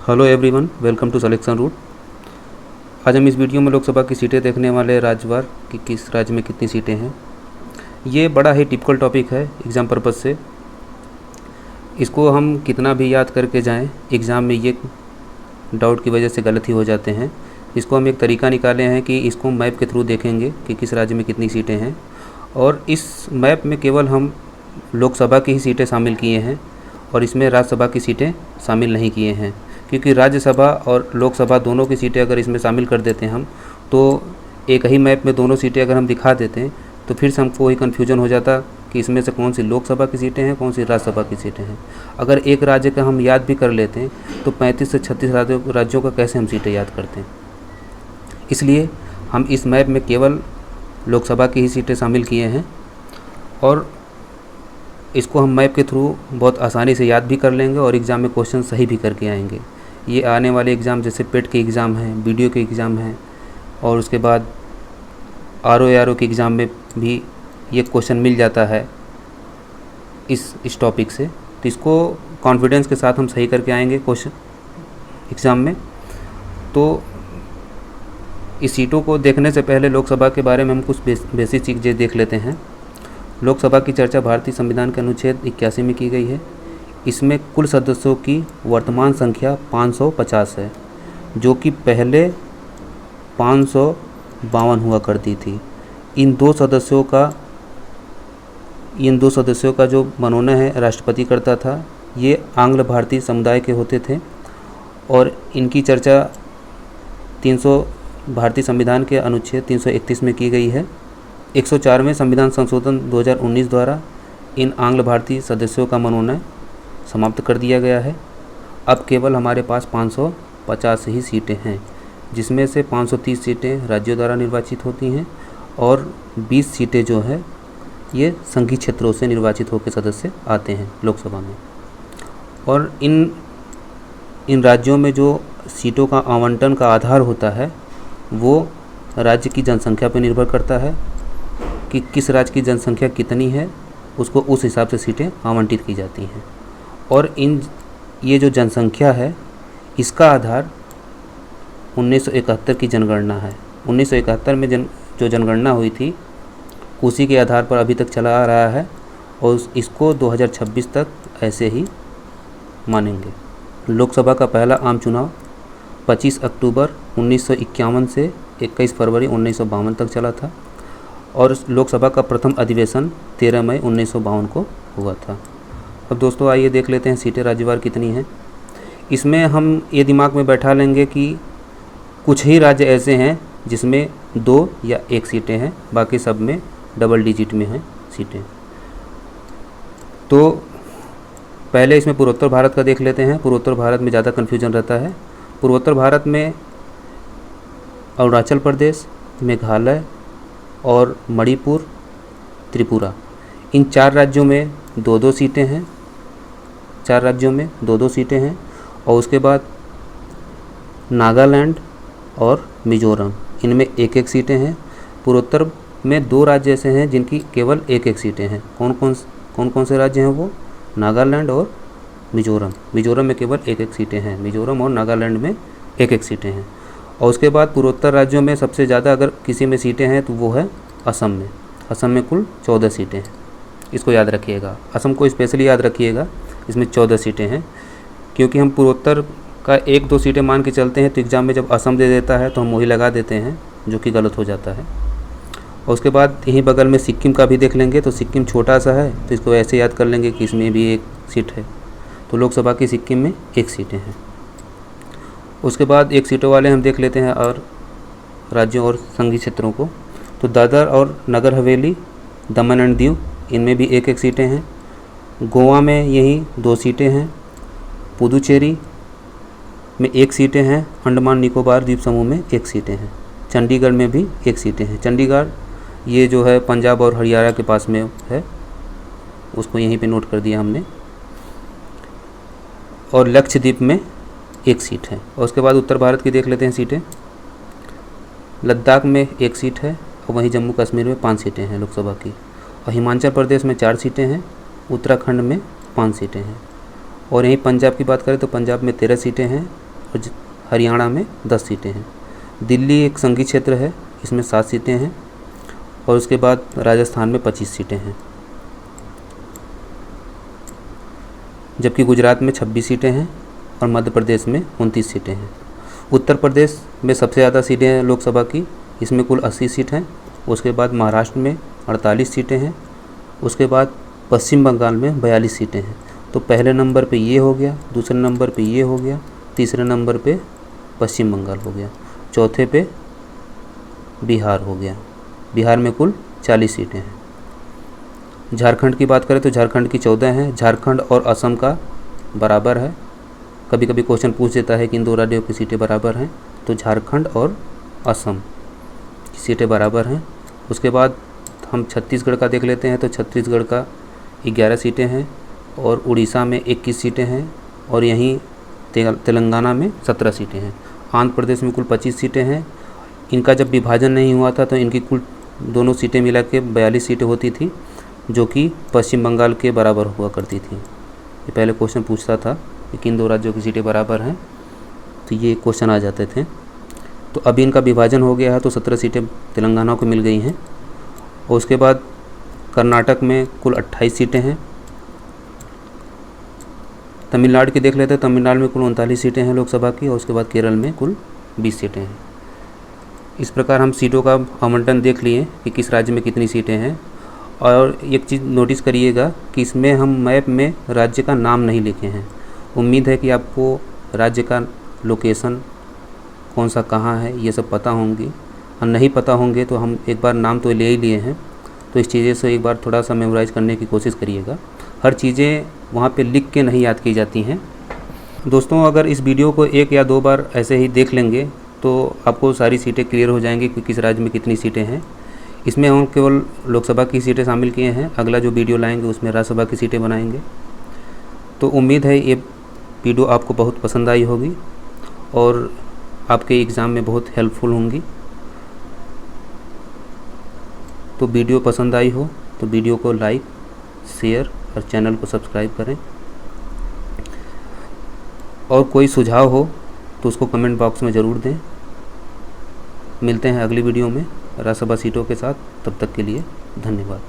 Hello everyone, welcome to selection route. आज हम इस वीडियो में लोकसभा की सीटें देखने वाले राज्यवार कि किस राज्य में कितनी सीटें हैं। ये बड़ा ही टिपिकल टॉपिक है एग्ज़ाम पर्पज़ से। इसको हम कितना भी याद करके जाएं, एग्ज़ाम में ये डाउट की वजह से गलती हो जाते हैं। इसको हम एक तरीका निकाले हैं कि इसको मैप के थ्रू देखेंगे कि किस राज्य में कितनी सीटें हैं, और इस मैप में केवल हम लोकसभा की ही सीटें शामिल किए हैं और इसमें राज्यसभा की सीटें शामिल नहीं किए हैं, क्योंकि राज्यसभा और लोकसभा दोनों की सीटें अगर इसमें शामिल कर देते हैं हम, तो एक ही मैप में दोनों सीटें अगर हम दिखा देते हैं तो फिर से हमको वही कन्फ्यूजन हो जाता कि इसमें से कौन सी लोकसभा की सीटें हैं, कौन सी राज्यसभा की सीटें हैं। अगर एक राज्य का हम याद भी कर लेते हैं तो 35 से 36 राज्यों का कैसे हम सीटें याद करते हैं। इसलिए हम इस मैप में केवल लोकसभा की ही सीटें शामिल किए हैं और इसको हम मैप के थ्रू बहुत आसानी से याद भी कर लेंगे और एग्ज़ाम में क्वेश्चन सही भी करके आएंगे। ये आने वाले एग्ज़ाम जैसे पेट के एग्ज़ाम हैं, वीडियो के एग्ज़ाम हैं और उसके बाद आर के एग्ज़ाम में भी ये क्वेश्चन मिल जाता है इस टॉपिक से। तो इसको कॉन्फिडेंस के साथ हम सही करके आएंगे क्वेश्चन एग्ज़ाम में। तो इस सीटों को देखने से पहले लोकसभा के बारे में हम कुछ बेसिक चीज़ें देख लेते हैं। लोकसभा की चर्चा भारतीय संविधान के अनुच्छेद 81 में की गई है। इसमें कुल सदस्यों की वर्तमान संख्या 550 है, जो कि पहले 552 हुआ करती थी। इन दो सदस्यों का जो मनोनयन है राष्ट्रपति करता था। ये आंग्ल भारतीय समुदाय के होते थे और इनकी चर्चा 300 भारतीय संविधान के अनुच्छेद 331 में की गई है। 104वें संविधान संशोधन 2019 द्वारा इन आंग्ल भारतीय सदस्यों का मनोनयन समाप्त कर दिया गया है। अब केवल हमारे पास 550 ही सीटें हैं, जिसमें से 530 सीटें राज्यों द्वारा निर्वाचित होती हैं और 20 सीटें जो है ये संघीय क्षेत्रों से निर्वाचित होकर सदस्य आते हैं लोकसभा में। और इन राज्यों में जो सीटों का आवंटन का आधार होता है वो राज्य की जनसंख्या पर निर्भर करता है कि किस राज्य की जनसंख्या कितनी है, उसको उस हिसाब से सीटें आवंटित की जाती हैं। और ये जो जनसंख्या है इसका आधार 1971 की जनगणना है। 1971 में जो जनगणना हुई थी उसी के आधार पर अभी तक चला आ रहा है और इसको 2026 तक ऐसे ही मानेंगे। लोकसभा का पहला आम चुनाव 25 अक्टूबर 1951 से 21 फरवरी 1952 तक चला था और लोकसभा का प्रथम अधिवेशन 13 मई 1952 को हुआ था। अब दोस्तों आइए देख लेते हैं सीटें राज्यवार कितनी हैं। इसमें हम ये दिमाग में बैठा लेंगे कि कुछ ही राज्य ऐसे हैं जिसमें 2 या 1 सीटें हैं, बाकी सब में डबल डिजिट में हैं सीटें। तो पहले इसमें पूर्वोत्तर भारत का देख लेते हैं। पूर्वोत्तर भारत में ज़्यादा कन्फ्यूजन रहता है। पूर्वोत्तर भारत में अरुणाचल प्रदेश, मेघालय और मणिपुर, त्रिपुरा, इन 4 राज्यों में 2-2 सीटें हैं। 4 राज्यों में 2-2 सीटें हैं और उसके बाद नागालैंड और मिजोरम, इनमें 1-1 सीटें हैं। पूर्वोत्तर में 2 राज्य ऐसे हैं जिनकी केवल 1-1 सीटें हैं। कौन कौन से राज्य हैं वो? नागालैंड और मिजोरम। मिजोरम में केवल 1-1 सीटें हैं। मिजोरम और नागालैंड में 1-1 सीटें हैं। और उसके बाद पूर्वोत्तर राज्यों में सबसे ज़्यादा अगर किसी में सीटें हैं तो वो है असम में। असम में कुल 14 सीटें हैं। इसको याद रखिएगा, असम को स्पेशली याद रखिएगा, इसमें 14 सीटें हैं। क्योंकि हम पूर्वोत्तर का 1-2 सीटें मान के चलते हैं तो एग्ज़ाम में जब असम दे देता है तो हम वही लगा देते हैं, जो कि गलत हो जाता है। और उसके बाद यहीं बगल में सिक्किम का भी देख लेंगे तो सिक्किम छोटा सा है तो इसको ऐसे याद कर लेंगे कि इसमें भी 1 सीट है। तो लोकसभा की सिक्किम में 1 सीटें हैं। उसके बाद 1 सीटों वाले हम देख लेते हैं और राज्यों और संघीय क्षेत्रों को। तो दादर और नगर हवेली, दमन एंड दीव, इनमें भी 1-1 सीटें हैं। गोवा में यही 2 सीटें हैं। पुदुचेरी में 1 सीटें हैं। अंडमान निकोबार द्वीप समूह में 1 सीटें हैं। चंडीगढ़ में भी 1 सीटें हैं। चंडीगढ़ ये जो है पंजाब और हरियाणा के पास में है, उसको यहीं पे नोट कर दिया हमने। और लक्षद्वीप में 1 सीट है। और उसके बाद उत्तर भारत की देख लेते हैं सीटें। लद्दाख में 1 सीट है और वहीं जम्मू कश्मीर में 5 सीटें हैं लोकसभा की। और हिमाचल प्रदेश में 4 सीटें हैं। उत्तराखंड में 5 सीटें हैं। और यहीं पंजाब की बात करें तो पंजाब में 13 सीटें हैं और हरियाणा में 10 सीटें हैं। दिल्ली एक संघीय क्षेत्र है, इसमें 7 सीटें हैं और उसके बाद राजस्थान में 25 सीटें हैं, जबकि गुजरात में 26 सीटें हैं और मध्य प्रदेश में 29 सीटें हैं। उत्तर प्रदेश में सबसे ज़्यादा सीटें हैं लोकसभा की, इसमें कुल 80 सीट हैं। उसके बाद महाराष्ट्र में 48 सीटें हैं। उसके बाद पश्चिम बंगाल में 42 सीटें हैं। तो पहले नंबर पे ये हो गया, दूसरे नंबर पे ये हो गया, तीसरे नंबर पे पश्चिम बंगाल हो गया, चौथे पे बिहार हो गया। बिहार में कुल 40 सीटें हैं। झारखंड की बात करें तो झारखंड की 14 हैं। झारखंड और असम का बराबर है। कभी कभी क्वेश्चन पूछ देता है कि इन दो राज्यों की सीटें बराबर हैं, तो झारखंड और असम की सीटें बराबर हैं। उसके बाद हम छत्तीसगढ़ का देख लेते हैं, तो छत्तीसगढ़ का 11 सीटें हैं और उड़ीसा में 21 सीटें हैं और यहीं तेलंगाना में 17 सीटें हैं। आंध्र प्रदेश में कुल 25 सीटें हैं। इनका जब विभाजन नहीं हुआ था तो इनकी कुल दोनों सीटें मिला के 42 सीटें होती थी, जो कि पश्चिम बंगाल के बराबर हुआ करती थी। ये पहले क्वेश्चन पूछता था कि किन दो राज्यों की सीटें बराबर हैं, तो ये क्वेश्चन आ जाते थे। तो अभी इनका विभाजन हो गया है तो 17 सीटें तेलंगाना को मिल गई हैं। और उसके बाद कर्नाटक में कुल 28 सीटें हैं। तमिलनाडु की देख लेते हैं, तमिलनाडु में कुल 39 सीटें हैं लोकसभा की और उसके बाद केरल में कुल 20 सीटें हैं। इस प्रकार हम सीटों का आवंटन देख लिए कि किस राज्य में कितनी सीटें हैं। और एक चीज़ नोटिस करिएगा कि इसमें हम मैप में राज्य का नाम नहीं लिखे हैं। उम्मीद है कि आपको राज्य का लोकेशन कौन सा कहाँ है ये सब पता होंगी, और नहीं पता होंगे तो हम एक बार नाम तो ले ही लिए हैं, तो इस चीज़ें से एक बार थोड़ा सा मेमोराइज़ करने की कोशिश करिएगा। हर चीज़ें वहाँ पे लिख के नहीं याद की जाती हैं। दोस्तों, अगर इस वीडियो को 1 या 2 बार ऐसे ही देख लेंगे तो आपको सारी सीटें क्लियर हो जाएंगी कि किस राज्य में कितनी सीटें हैं। इसमें हम केवल लोकसभा की सीटें शामिल किए हैं, अगला जो वीडियो लाएंगे उसमें राज्यसभा की सीटें बनाएंगे। तो उम्मीद है ये वीडियो आपको बहुत पसंद आई होगी और आपके एग्ज़ाम में बहुत हेल्पफुल होंगी। तो वीडियो पसंद आई हो तो वीडियो को लाइक, शेयर और चैनल को सब्सक्राइब करें। और कोई सुझाव हो तो उसको कमेंट बॉक्स में ज़रूर दें। मिलते हैं अगली वीडियो में राज्यसभा सीटों के साथ। तब तक के लिए धन्यवाद।